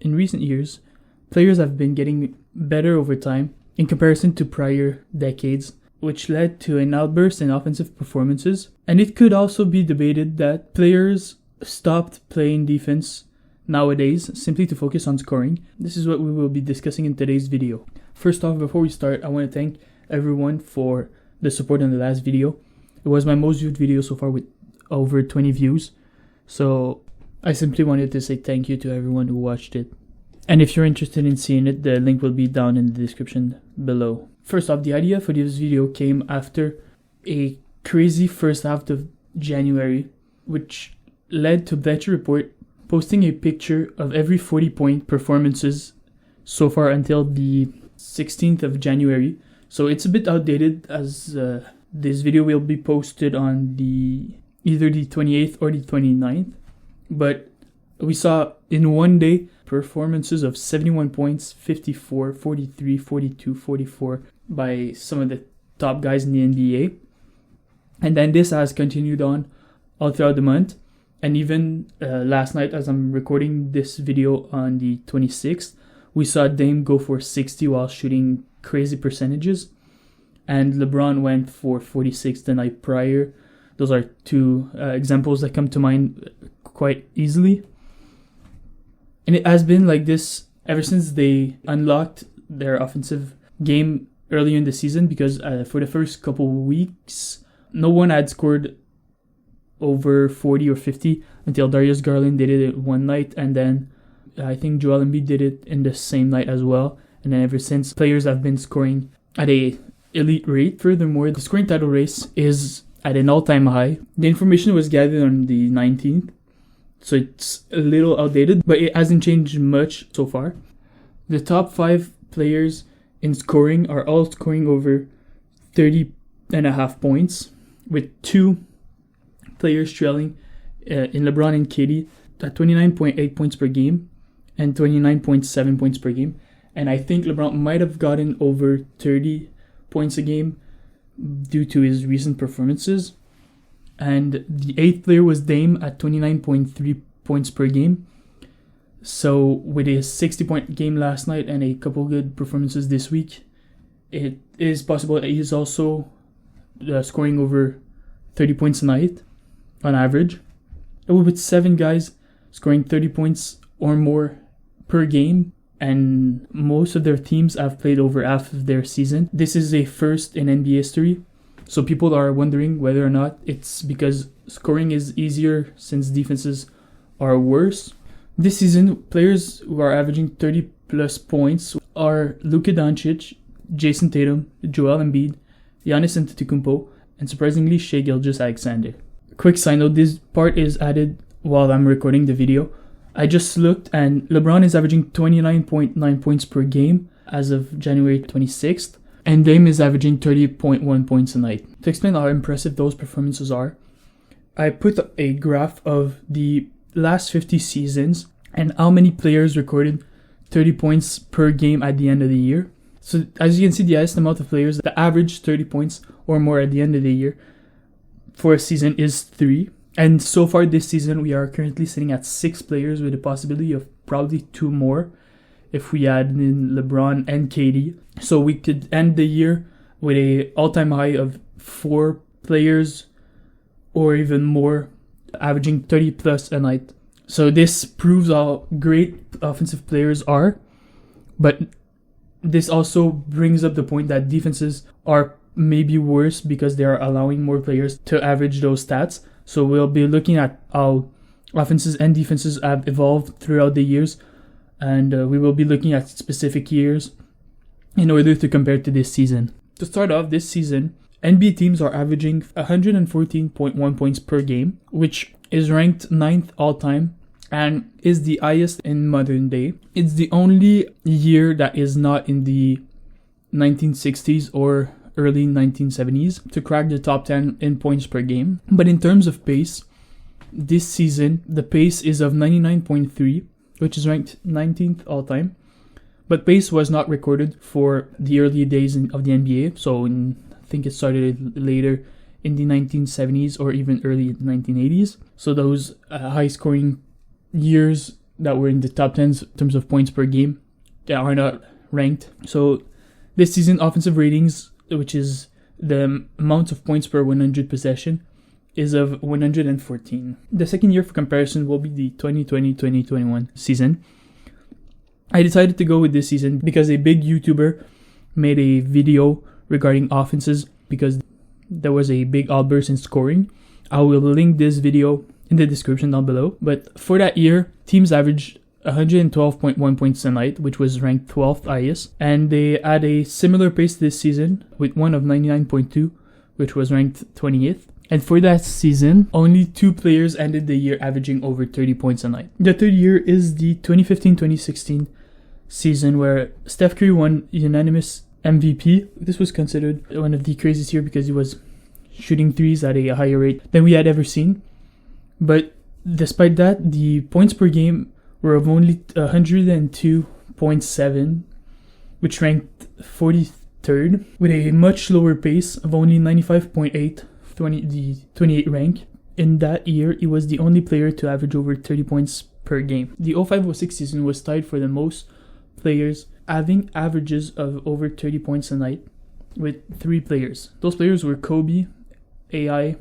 in recent years, players have been getting better over time in comparison to prior decades, which led to an outburst in offensive performances. And it could also be debated that players stopped playing defense nowadays simply to focus on scoring. This is what we will be discussing in today's video. First off, before we start, I want to thank everyone for the support on the last video. It was my most viewed video so far with over 20 views. So I simply wanted to say thank you to everyone who watched it. And if you're interested in seeing it, the link will be down in the description below. First off, the idea for this video came after a crazy first half of January, which led to Bleacher Report posting a picture of every 40-point performances so far until the 16th of January. So it's a bit outdated, as this video will be posted on either the 28th or the 29th. But we saw in one day performances of 71 points, 54, 43, 42, 44 by some of the top guys in the NBA. And then this has continued on all throughout the month. And even last night, as I'm recording this video on the 26th, we saw Dame go for 60 while shooting crazy percentages. And LeBron went for 46 the night prior. Those are two examples that come to mind quite easily. And it has been like this ever since they unlocked their offensive game earlier in the season, because for the first couple of weeks, no one had scored over 40 or 50 until Darius Garland did it one night, and then I think Joel Embiid did it in the same night as well. And then ever since, players have been scoring at a elite rate. Furthermore, the scoring title race is at an all-time high. The information was gathered on the 19th, so it's a little outdated, but it hasn't changed much so far. The top 5 players in scoring are all scoring over 30.5 points, with 2 players trailing in LeBron and KD at 29.8 points per game and 29.7 points per game. And I think LeBron might have gotten over 30 points a game due to his recent performances. And the 8th player was Dame at 29.3 points per game. So with a 60-point game last night and a couple good performances this week, it is possible that he's also scoring over 30 points a night on average. And with 7 guys scoring 30 points or more per game, and most of their teams have played over half of their season. This is a first in NBA history. So people are wondering whether or not it's because scoring is easier since defenses are worse. This season, players who are averaging 30 plus points are Luka Doncic, Jason Tatum, Joel Embiid, Giannis Antetokounmpo, and surprisingly Shai Gilgeous-Alexander. Quick side note, this part is added while I'm recording the video. I just looked and LeBron is averaging 29.9 points per game as of January 26th. And Dame is averaging 30.1 points a night. To explain how impressive those performances are, I put a graph of the last 50 seasons and how many players recorded 30 points per game at the end of the year. So as you can see, the highest amount of players that average 30 points or more at the end of the year for a season is 3. And so far this season, we are currently sitting at 6 players with a possibility of probably 2 more if we add in LeBron and KD. So we could end the year with a all-time high of 4 players or even more averaging 30 plus a night. So this proves how great offensive players are, but this also brings up the point that defenses are maybe worse because they are allowing more players to average those stats. So we'll be looking at how offenses and defenses have evolved throughout the years, and we will be looking at specific years in order to compare to this season. To start off, this season, NBA teams are averaging 114.1 points per game, which is ranked 9th all-time and is the highest in modern day. It's the only year that is not in the 1960s or early 1970s to crack the top 10 in points per game. But in terms of pace, this season, the pace is of 99.3, which is ranked 19th all-time. But pace was not recorded for the early days of the NBA, so I think it started later in the 1970s or even early 1980s. So those high-scoring years that were in the top 10 in terms of points per game that are not ranked. So this season, offensive ratings, which is the amount of points per 100 possession, is of 114. The second year for comparison will be the 2020-2021 season. I decided to go with this season because a big YouTuber made a video regarding offenses because there was a big outburst in scoring. I will link this video in the description down below. But for that year, teams averaged 112.1 points a night, which was ranked 12th highest. And they had a similar pace this season with one of 99.2, which was ranked 28th. And for that season, only 2 players ended the year averaging over 30 points a night. The third year is the 2015-2016 season where Steph Curry won unanimous MVP. This was considered one of the craziest years because he was shooting threes at a higher rate than we had ever seen. But despite that, the points per game were of only 102.7, which ranked 43rd, with a much lower pace of only 95.8, the 28th rank. In that year, he was the only player to average over 30 points per game. The 05-06 season was tied for the most players having averages of over 30 points a night with 3 players. Those players were Kobe, AI,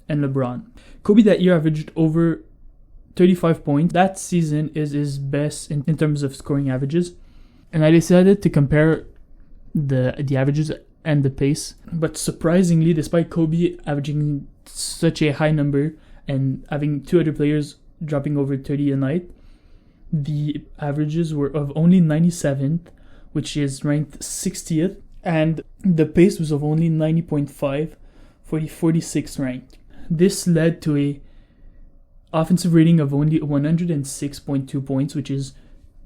and LeBron. Kobe that year averaged over 35 points. That season is his best in terms of scoring averages. And I decided to compare the averages and the pace. But surprisingly, despite Kobe averaging such a high number and having 2 other players dropping over 30 a night, the averages were of only 97th, which is ranked 60th. And the pace was of only 90.5 for the 46th rank. This led to a offensive rating of only 106.2 points, which is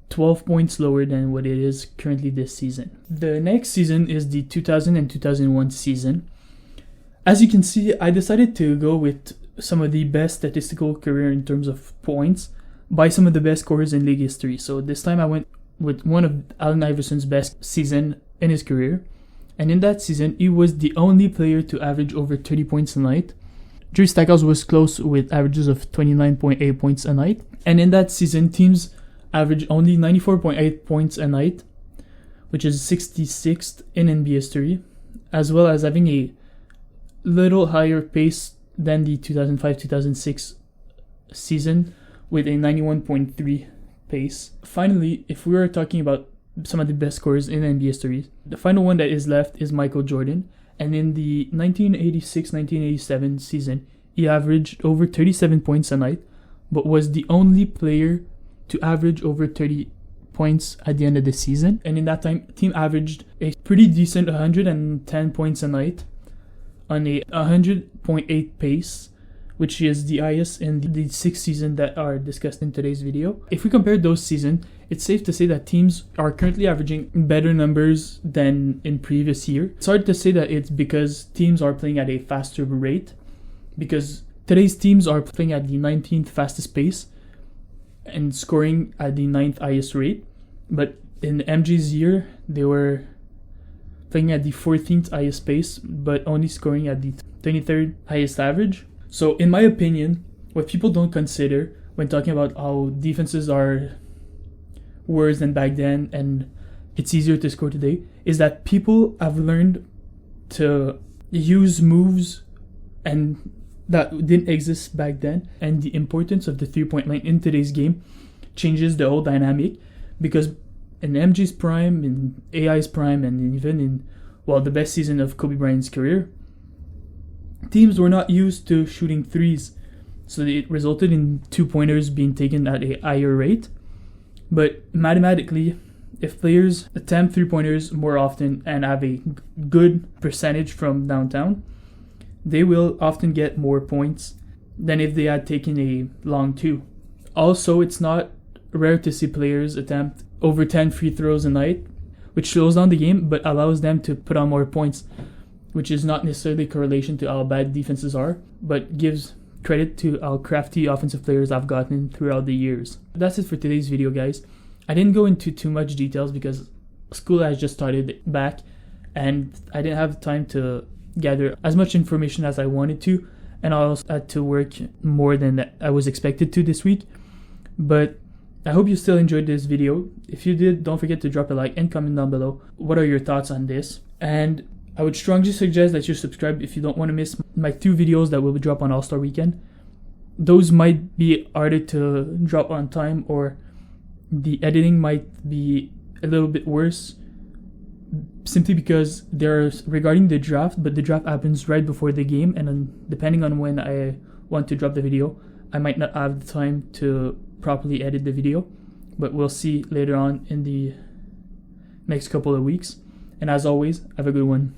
12 points lower than what it is currently this season. The next season is the 2000 and 2001 season. As you can see, I decided to go with some of the best statistical career in terms of points by some of the best scorers in league history. So this time I went with one of Allen Iverson's best season in his career. And in that season, he was the only player to average over 30 points a night. Jerry Stackhouse was close with averages of 29.8 points a night. And in that season, teams averaged only 94.8 points a night, which is 66th in NBA history, as well as having a little higher pace than the 2005-2006 season with a 91.3 pace. Finally, if we are talking about some of the best scorers in NBA history, the final one that is left is Michael Jordan. And in the 1986-1987 season, he averaged over 37 points a night, but was the only player to average over 30 points at the end of the season. And in that time, team averaged a pretty decent 110 points a night on a 100.8 pace, which is the highest in the 6 seasons that are discussed in today's video. If we compare those seasons, it's safe to say that teams are currently averaging better numbers than in previous year. It's hard to say that it's because teams are playing at a faster rate, because today's teams are playing at the 19th fastest pace and scoring at the 9th highest rate. But in MJ's year, they were playing at the 14th highest pace, but only scoring at the 23rd highest average. So in my opinion, what people don't consider when talking about how defenses are worse than back then and it's easier to score today is that people have learned to use moves and that didn't exist back then, and the importance of the 3-point line in today's game changes the whole dynamic, because in MJ's prime, in AI's prime, and even in the best season of Kobe Bryant's career, teams were not used to shooting threes, so it resulted in 2-pointers being taken at a higher rate. But mathematically, if players attempt 3-pointers more often and have a good percentage from downtown, they will often get more points than if they had taken a long 2. Also, it's not rare to see players attempt over 10 free throws a night, which slows down the game but allows them to put on more points, which is not necessarily a correlation to how bad defenses are, but gives credit to how crafty offensive players have gotten throughout the years. That's it for today's video, guys. I didn't go into too much details because school has just started back and I didn't have time to gather as much information as I wanted to, and I also had to work more than I was expected to this week. But I hope you still enjoyed this video. If you did, don't forget to drop a like and comment down below. What are your thoughts on this? And I would strongly suggest that you subscribe if you don't want to miss my 2 videos that will drop on All-Star Weekend. Those might be harder to drop on time, or the editing might be a little bit worse, simply because they're regarding the draft, but the draft happens right before the game, and then depending on when I want to drop the video, I might not have the time to properly edit the video, but we'll see later on in the next couple of weeks. And as always, have a good one.